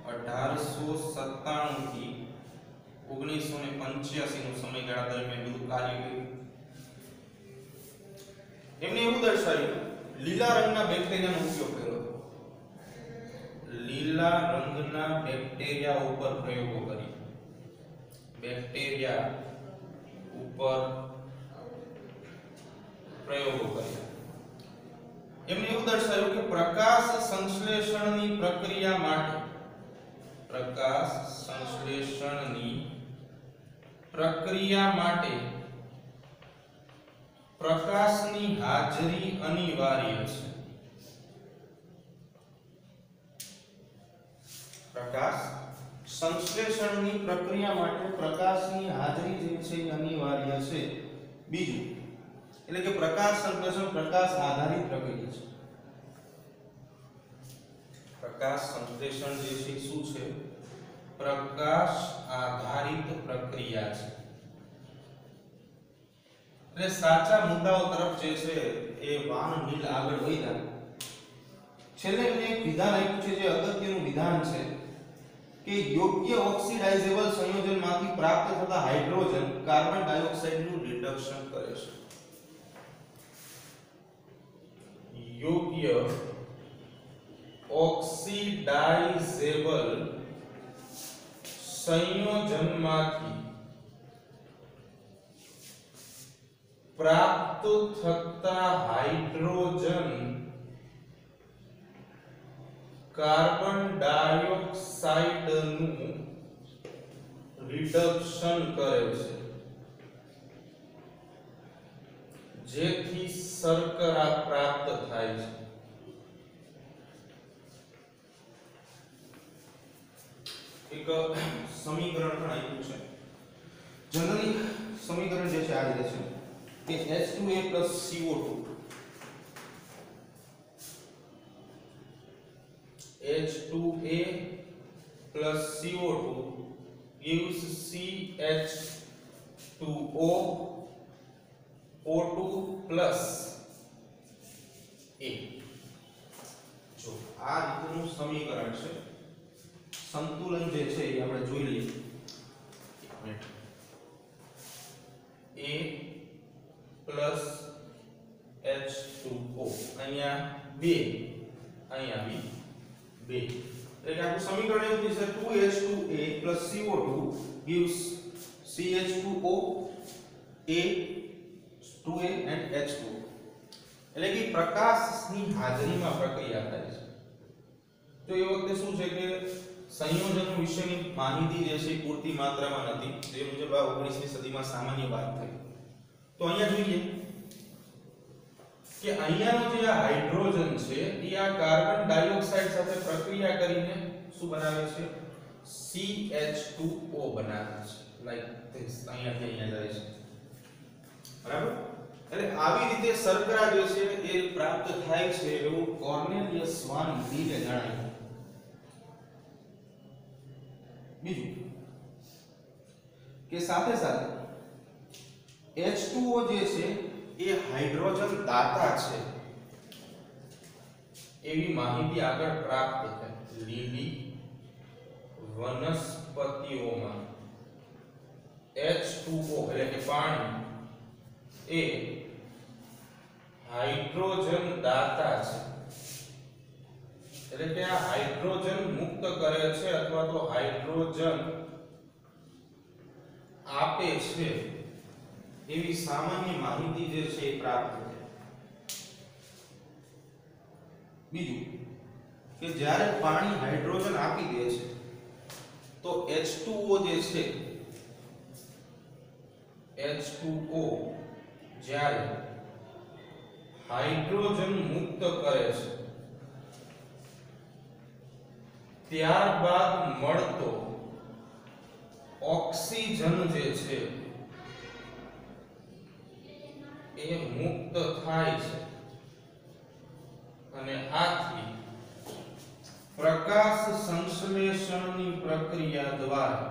1897 થી 1985 નો સમયગાળા દરમિયાન બધું કાર્ય કર્યું એમને એવું દર્શાવ્યું લીલા રંગના બેક્ટેરિયાનો ઉપયોગ કર્યો લીલા રંગના બેક્ટેરિયા ઉપર પ્રયોગો કર્યા બેક્ટેરિયા ઉપર પ્રયોગો કર્યા એમને એવું દર્શાવ્યું કે પ્રકાશ સંશ્લેષણની પ્રક્રિયા માટે પ્રકાશની હાજરી અનિવાર્ય છે પ્રકાશ સંશ્લેષણની પ્રક્રિયા માટે પ્રકાશની હાજરી જે છે એ અનિવાર્ય છે બીજું એટલે કે પ્રકાશ સંશ્લેષણ પ્રકાશ આધારિત પ્રક્રિયા છે પ્રકાશ સંશ્લેષણ જે છે શું છે પ્રકાશ આધારિત પ્રક્રિયા છે એટલે સાચા મુદ્દાઓ તરફ જે છે એ વાન નીલ આગળ વધ્યા છેલ્લે એમને એક વિધાન આપ્યું છે જે અગત્યનું વિધાન છે કે યોગ્ય ઓક્સિડાઇઝેબલ સંયોજનમાંથી પ્રાપ્ત થતા હાઇડ્રોજન કાર્બન ડાયોક્સાઇડનું રિડક્શન કરે છે યોગ્ય ઓક્સિડાઇઝેબલ સંયોજનમાંથી પ્રાપ્ત થતા હાઇડ્રોજન કાર્બન ડાયોક્સાઇડનું રિડક્શન કરે છે જેથી શર્કરા પ્રાપ્ત થાય છે એક સમીકરણ પણ આપ્યું છે જનરલી સમીકરણ જે છે આ રીતે છે કે H2A CO2 H2A CO2 gives CH2O O2 A આ રીતનું સમીકરણ છે. સંતુલન જે છે એ આપણે જોઈ લઈએ. A plus H2O અહીંયા 2 અહીંયા બી 2 એટલે આપણું સમીકરણ એવું છે 2H2A plus CO2 gives CH2O A 2A and H2O એટલે કે પ્રકાશની હાજરીમાં પ્રક્રિયા થાય છે. તો એ વખતે શું છે કે સંયોજનો વિશેની માહિતી જે છે પૂરતી માત્રામાં નથી, જે મુજબ આ 19મી સદીમાં સામાન્ય વાત થઈ. તો અહીંયા જોઈએ કે અહીંયાનો જે આ હાઇડ્રોજન છે એ આ કાર્બન ડાયોક્સાઇડ સાથે પ્રક્રિયા કરીને શું બનાવે છે? CH2O બનાવે છે. લાઈક ધીસ અહીંયાથી અહીંયા જાય છે. બરાબર? એટલે આવી રીતે શર્કરા જે છે એ પ્રાપ્ત થાય છે એવું કોર્નેલિયસ સ્વાન લીએ જણાવ્યું. બીજું કે સાથે સાથે H2O જે છે એ હાઇડ્રોજન દાતા છે એવી માહિતી આગળ પ્રાપ્ત થઈ. લીલી વનસ્પતિઓમાં H2O એટલે કે પાણી એ હાઇડ્રોજન દાતા છે, એટલે કે આ હાઇડ્રોજન મુક્ત કરે છે અથવા તો હાઇડ્રોજન આપે છે એવી સામાન્ય માહિતી જે છે એ પ્રાપ્ત થાય. બીજું કે જ્યારે પાણી હાઇડ્રોજન આપી દે છે તો H2O જે છે H2O જ્યારે હાઇડ્રોજન મુક્ત કરે છે ત્યારબાદ મળતો ઓક્સિજન જે છે એ મુક્ત થાય છે અને આથી પ્રકાશ સંશ્લેષણની પ્રક્રિયા દ્વારા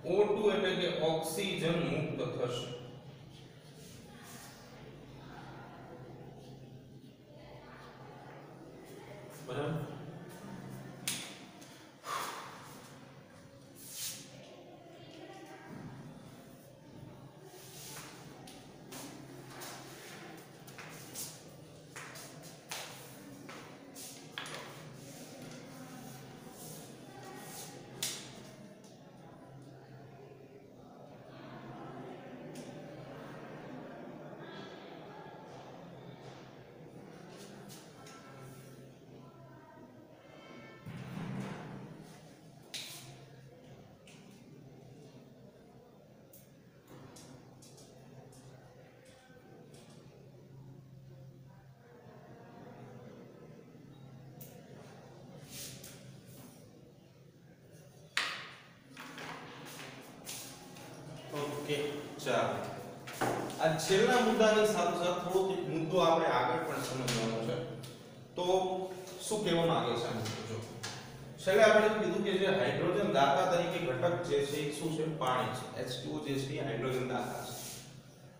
O2 એટલે કે ઓક્સિજન મુક્ત થશે. બરાબર? ઓકે, ચાલો. આ છેલ્લા મુદ્દાની સાથે સાથે થોડો એક મુદ્દો આપણે આગળ પણ સમજવાનો છે. તો શું કહેવા માંગે છે આ મુદ્દો? જો છેલ્લે આપણે કીધું કે જે હાઇડ્રોજન દાતા તરીકે ઘટક જે છે એ શું છે? પાણી છે. H2O જે છે એ હાઇડ્રોજન દાતા છે.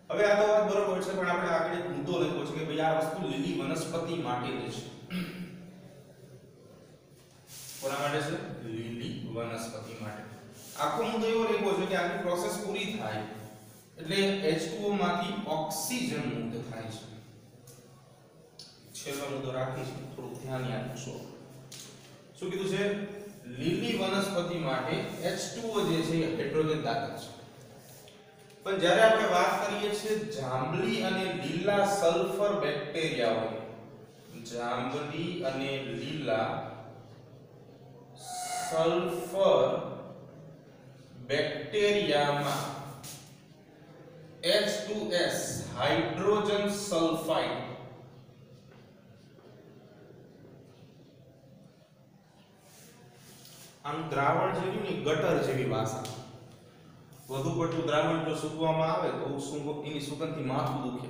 હવે આ તો વાત બરોબર છે, પણ આપણે આગળ એક મુદ્દો લખ્યો છે કે ભાઈ આ વસ્તુ લીલી વનસ્પતિ માટે છે. કોના માટે છે? લીલી વનસ્પતિ માટે. આખો મુદ્દો એવો લખ્યો છે કે આની પ્રોસેસ પૂરી થાય એટલે H2O માંથી ઓક્સિજન મુક્ત થાય છે. છેલ્લો મુદ્દો રાખીશું, થોડું ધ્યાન આપજો. શું કીધું છે? લીલી વનસ્પતિ માટે H2O જે છે એ હાઇડ્રોજન દાતા છે. પણ જ્યારે આપણે વાત કરીએ છીએ જાંબલી અને લીલા સલ્ફર બેક્ટેરિયાઓ, જાંબલી અને લીલા સલ્ફર બેક્ટેરિયામાં H2S હાઇડ્રોજન સલ્ફાઇડ આમ દ્રાવણ જેવી ને ગટર જેવી ભાષા. વધુ પડતું દ્રાવણ જો સૂકવવામાં આવે તો એની સુગંધથી માથું દુખે.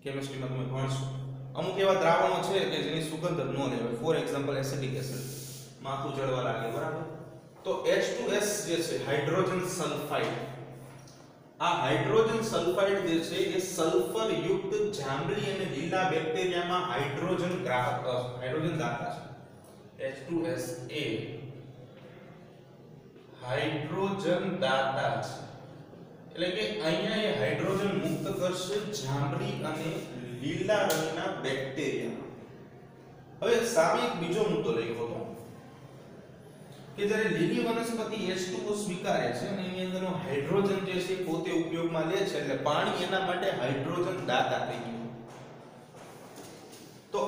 કેમિસ્ટ્રીમાં તમે ભણશો. અમુક એવા દ્રાવણો છે કે જેની સુગંધ ન લેવાય. ફોર એક્ઝામ્પલ એસિટિક એસિડ, માથું જળવા લાગે. બરાબર? તો H2S જે છે હાઇડ્રોજન સલ્ફાઇડ આ હાઇડ્રોજન સલ્ફાઇડ જે છે એ સલ્ફર યુક્ત જાંબલી અને લીલા બેક્ટેરિયામાં હાઇડ્રોજન દાતા છે H2SA હાઇડ્રોજન દાતા છે એટલે કે અહીંયા એ હાઇડ્રોજન મુક્ત કરશે જાંબલી અને લીલા રંગના બેક્ટેરિયા. હવે સામે એક બીજો મુદ્દો લખ્યો હતો કે જ્યારે લીલી વનસ્પતિ H2O સ્વીકારે છે અને એની અંદરનો હાઇડ્રોજન જે છે પોતે ઉપયોગમાં લે છે એટલે પાણી એના માટે હાઇડ્રોજન દાતા થઈ ગયું. તો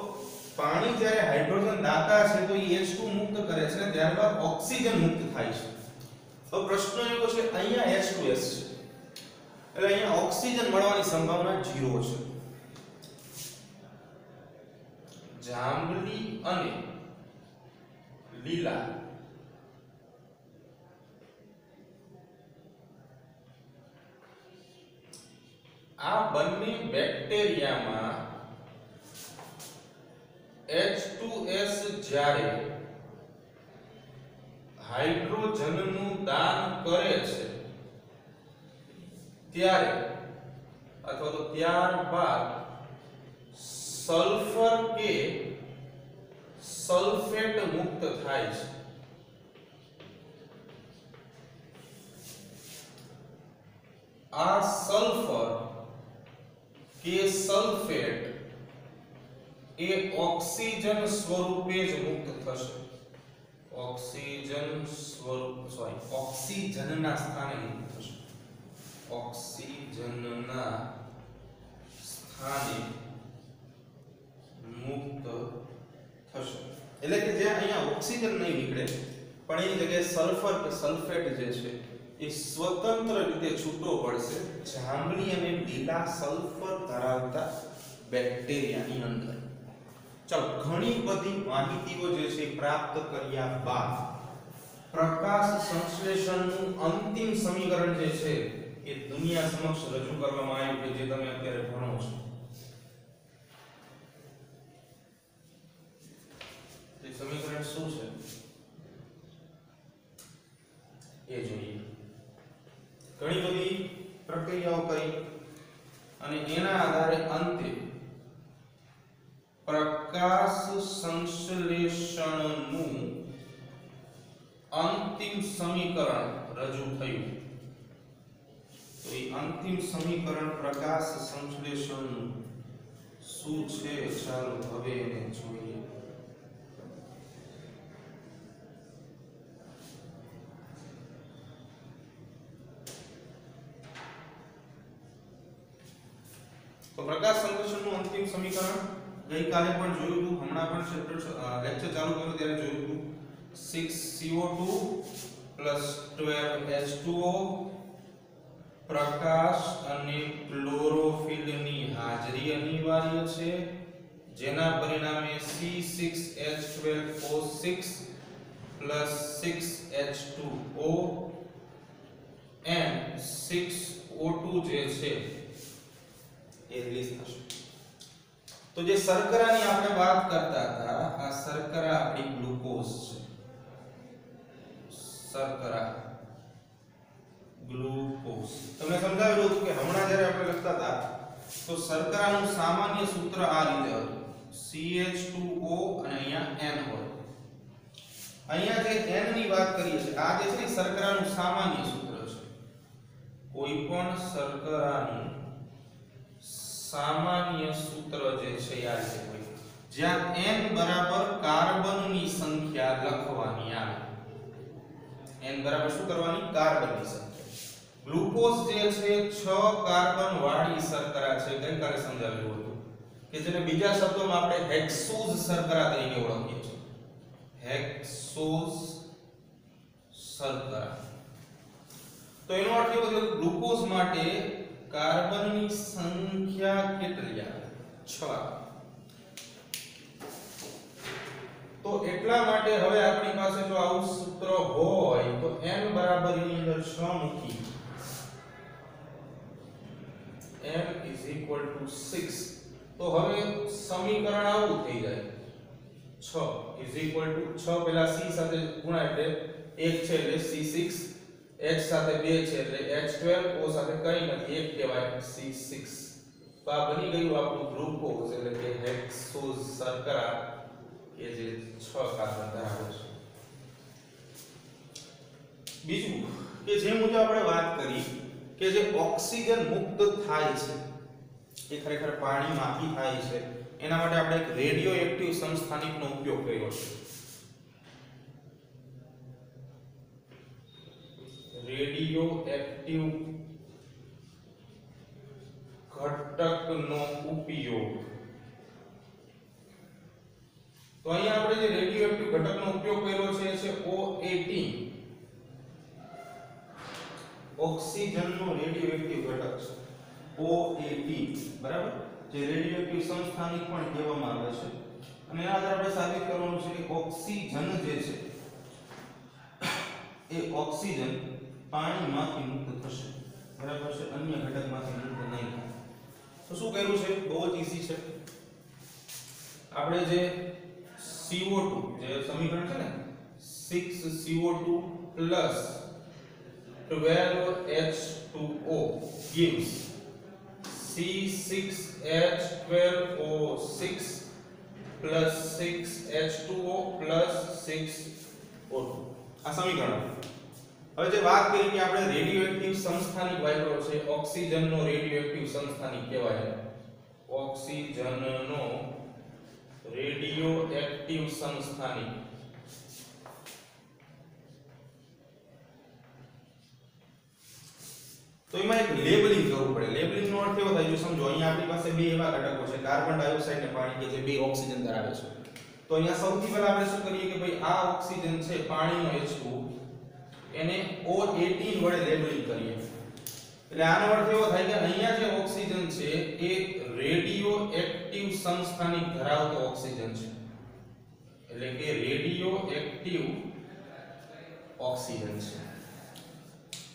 પાણી જ્યારે હાઇડ્રોજન દાતા છે તો એ H2 મુક્ત કરે છે અને ત્યારબાદ ઓક્સિજન મુક્ત થાય છે. તો પ્રશ્ન એવો છે અહીંયા H2S છે એટલે અહીંયા ઓક્સિજન મળવાની સંભાવના 0 છે. જાંબલી અને લીલા આ બંને બેક્ટેરિયામાં H2S જ્યારે હાઇડ્રોજનનું દાન કરે છે ત્યારે અથવા તો ત્યારબાદ સલ્ફર કે સલ્ફેટ મુક્ત થાય છે. આ સલ્ફર કે સલ્ફેટ એ ઓક્સિજન સ્વરૂપે જ મુક્ત થશે. ઓક્સિજનના સ્થાને મુક્ત થશે. ઓક્સિજનના સ્થાને મુક્ત થશે એટલે કે જે અહીંયા ઓક્સિજન નહીં નીકળે પણ એની જગ્યાએ સલ્ફર કે સલ્ફેટ જે છે એ સ્વતંત્ર રીતે છૂટો પડશે જાંબલી અને લીલા સલ્ફર ધરાવતા બેક્ટેરિયાની અંદર. ચાલો ઘણી બધી માહિતીઓ જે છે પ્રાપ્ત કર્યા બાદ પ્રકાશ સંશ્લેષણનું અંતિમ સમીકરણ જે છે એ દુનિયા સમક્ષ રજૂ કરવામાં આવ્યું કે જે તમે અત્યારે ભણો છો. તે સમીકરણ શું છે એ જોઈએ. ઘણી બધી પ્રક્રિયાઓ કરી અને એના આધારે અંતે પ્રકાશ સંશ્લેષણનું અંતિમ સમીકરણ રજૂ થયું. તો એ અંતિમ સમીકરણ પ્રકાશ સંશ્લેષણનું શું છે ચાલો હવે એને જોઈએ. તો પ્રકાશ સંશ્લેષણનું અંતિમ સમીકરણ ગઈકાલે પણ જોયું હતું, હમણાં પણ લેક્ચર ચાલુ કર્યો ત્યારે જોયું હતું. 6CO2 12H2O પ્રકાશ અને ક્લોરોફિલની હાજરી અનિવાર્ય છે જેના પરિણામે C6H12O6 6H2O and 6O2 જે છે એ રિલીઝ થશે. તો જે શર્કરાની આપણે વાત કરતા હતા આ શર્કરા આપણી ગ્લુકોઝ છે. શર્કરા ગ્લુકોઝ તમને સમજાવેલું હતું કે હમણાં જ્યારે આપણે લખતા હતા તો શર્કરાનું સામાન્ય સૂત્ર આ રીતે હતું CH2O અને અહીંયા N હોય. અહીંયા જે N ની વાત કરીએ છીએ આ જે છે ને શર્કરાનું સામાન્ય સૂત્ર છે. કોઈ પણ શર્કરાનું સામાન્ય સૂત્ર જે છે આ રીતે હોય જ્યાં n બરાબર કાર્બનની સંખ્યા લખવાની આવે. n બરાબર શું કરવાની? કાર્બનની સંખ્યા. ગ્લુકોઝ જે છે 6 કાર્બન વાળી શર્કરા છે. ગઈકાલે સમજાવેલું હતું કે જેને બીજા શબ્દોમાં આપણે હેક્સોઝ શર્કરા તરીકે ઓળખીએ છીએ. હેક્સોઝ શર્કરા. તો એનો અર્થ એવો કે ગ્લુકોઝ માટે કાર્બનની સંખ્યા કેટલી આવે? 6. તો એટલા માટે હવે આપણી પાસે જો આવું સૂત્ર હોય તો n બરાબર એની અંદર 6 મૂકી n = 6 તો હવે સમીકરણ આવું થઈ જાય 6 = 6 પેલા c સાથે ગુણા એટલે 1 છે એટલે c6 H સાથે 2 છે એટલે H12 O સાથે કંઈ નથી એક કહેવાય C6 તો આ બની ગયું આપણું ગ્લુકોઝ એટલે કે હેક્સોઝ શર્કરા કે જે 6 કાર્બન ધરાવે છે બીજું કે જે મુજબ આપણે વાત કરી કે જે ઓક્સિજન મુક્ત થાય છે એ ખરેખર પાણીમાંથી થાય છે એના માટે આપણે એક રેડિયોએક્ટિવ સંસ્થાનિકનો ઉપયોગ કર્યો છે રેડિયોએક્ટિવ ઘટકનો ઉપયોગ તો અહીંયા આપણે જે રેડિયોએક્ટિવ ઘટકનો ઉપયોગ કર્યો છે એ છે O18 ઓક્સિજનનો રેડિયોએક્ટિવ ઘટક છે O18 બરાબર જે રેડિયોએક્ટિવ સંસ્થાનિક પણ કહેવામાં આવે છે અને એના આધારે આપણે સાબિત કરવાનું છે કે ઓક્સિજન જે છે એ ઓક્સિજન પાણીમાંથી મુક્ત થશે બરાબર છે અન્ય ઘટકમાંથી મુક્ત નહીં થાય તો શું કર્યું છે બહુ જ ઈઝી છે આપણે જે CO2 જે સમીકરણ છે ને 6CO2 12H2O gives C6H12O6 plus 6H2O plus 6O2 આ સમીકરણ હવે જે વાત કરી કે આપણે રેડિયોએક્ટિવ સંસ્થાનિક વાપર્યો છે ઓક્સિજનનો રેડિયોએક્ટિવ સંસ્થાનિક કહેવાય ઓક્સિજનનો રેડિયોએક્ટિવ સંસ્થાનિક તો એમાં એક લેબલિંગ કરવું પડે લેબલિંગ નો અર્થ એવો થાય જો સમજો અહીંયા આપણી પાસે બે એવા ઘટકો છે કાર્બન ડાયોક્સાઇડ અને પાણી કે જે બે ઓક્સિજન ધરાવે છે તો અહીંયા સૌથી પહેલા આપણે શું કરીએ કે ભાઈ આ ઓક્સિજન છે પાણીનો H2 એને O18 વડે લેબલિંગ કરીએ એટલે આનો અર્થ એવો થાય કે અહીંયા જે ઓક્સિજન છે એ રેડિયોએક્ટિવ સંસ્થાનિક ધરાવતો ઓક્સિજન છે એટલે કે રેડિયોએક્ટિવ ઓક્સિજન છે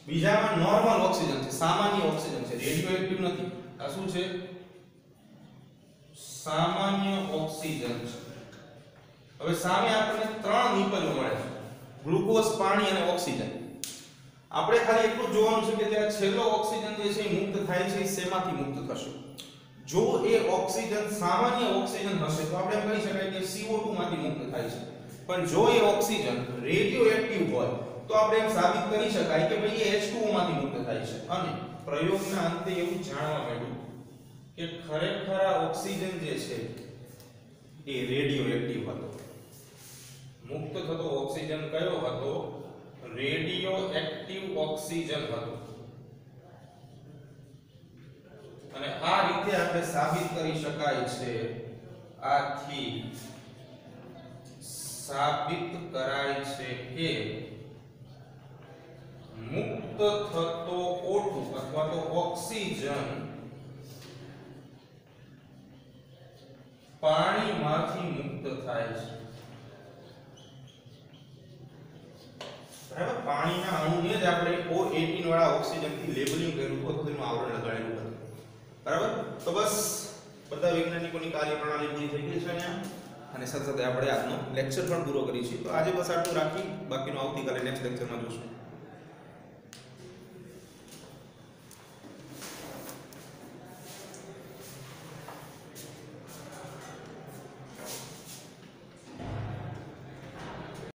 બીજામાં નોર્મલ ઓક્સિજન છે સામાન્ય ઓક્સિજન છે રેડિયોએક્ટિવ નથી આ શું છે સામાન્ય ઓક્સિજન છે હવે સામે આપણને ત્રણ નિપજો મળે છે ગ્લુકોઝ પાણી અને ઓક્સિજન આપણે ખાલી એટલું જોવાનું છે કે ત્યાં છેલ્લો ઓક્સિજન જે છે એ મુક્ત થાય છે એ શેમાંથી મુક્ત થશે જો એ ઓક્સિજન સામાન્ય ઓક્સિજન હશે તો આપણે એમ કહી શકાય કે CO2 માંથી મુક્ત થાય છે પણ જો એ ઓક્સિજન રેડિયોએક્ટિવ હોય તો આપણે એમ સાબિત કરી શકાય કે ભાઈ એ H2O માંથી મુક્ત થાય છે અને પ્રયોગના અંતે એવું જાણવા મળ્યું કે ખરેખર આ ઓક્સિજન જે છે એ રેડિયોએક્ટિવ હતો મુક્ત થતો ઓક્સિજન કયો હતો રેડિયોએક્ટિવ ઓક્સિજન હતો અને આ રીતે આપણે સાબિત કરી શકાય છે આથી સાબિત કરાય છે કે મુક્ત થતો O2 અથવા તો ઓક્સિજન પાણીમાંથી મુક્ત થાય છે બરાબર પાણીના અણુને જ આપણે O18 વાળા ઓક્સિજનથી લેબલિંગ કર્યું હતું તો તેનું આવરણ લગાડેલું હતું બરાબર તો બસ બધા વૈજ્ઞાનિકોની કાર્યપ્રણાલી પૂરી થઈ ગઈ છે અહીંયા અને સાથે સાથે આપણે આજનો લેક્ચર પણ પૂરો કરી છે તો આજે બસ આટલું રાખી બાકીનું આવતીકાલે નેક્સ્ટ લેક્ચરમાં જોશું